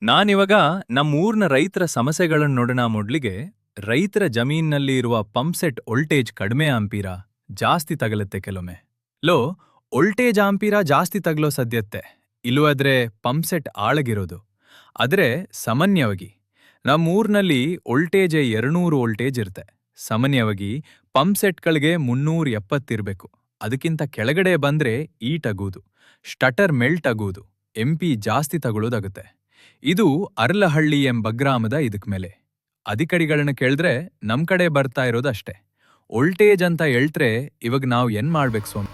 ನಾನಿವಾಗ ನಮ್ಮೂರ್ನ ರೈತರ ಸಮಸ್ಯೆಗಳನ್ನು ನೋಡೋಣ ಮೊಡ್ಲಿಗೆ. ರೈತರ ಜಮೀನಲ್ಲಿ ಇರುವ ಪಂಪ್ಸೆಟ್ ವೋಲ್ಟೇಜ್ ಕಡಿಮೆ ಆಂಪೀರ ಜಾಸ್ತಿ ತಗಲುತ್ತೆ ಕೆಲವೊಮ್ಮೆ. ಲೋ ವೋಲ್ಟೇಜ್ ಆಂಪೀರ ಜಾಸ್ತಿ ತಗಲೋ ಸದ್ಯತ್ತೆ ಇಲ್ಲವಾದ್ರೆ ಪಂಪ್ಸೆಟ್ ಆಳಗಿರೋದು. ಆದ್ರೆ ಸಾಮಾನ್ಯವಾಗಿ ನಮ್ಮೂರ್ನಲ್ಲಿ ವೋಲ್ಟೇಜ್ 200 ವೋಲ್ಟೇಜ್ ಇರುತ್ತೆ. ಸಾಮಾನ್ಯವಾಗಿ ಪಂಪ್ಸೆಟ್ಗಳಿಗೆ 370 ಇರಬೇಕು. ಅದಕ್ಕಿಂತ ಕೆಳಗಡೆ ಬಂದ್ರೆ ಈಟ್ ಆಗೋದು, ಸ್ಟಟರ್ ಮೆಲ್ಟ್ ಆಗೋದು, ಎಂಪಿ ಜಾಸ್ತಿ ತಗೊಳ್ಳೋದಾಗುತ್ತೆ. ಇದು ಅರ್ಲಹಳ್ಳಿ ಎಂಬ ಗ್ರಾಮದ ಇದಕ್ ಮೇಲೆ. ಅಧಿಕಾರಿಗಳನ್ನ ಕೇಳಿದ್ರೆ ನಮ್ ಕಡೆ ಬರ್ತಾ ಇರೋದಷ್ಟೇ. ವೋಲ್ಟೇಜ್ ಅಂತ ಹೇಳ್ತ್ರೆ ಇವಾಗ ನಾವ್ ಏನ್ ಮಾಡ್ಬೇಕು ಸೋಮ್?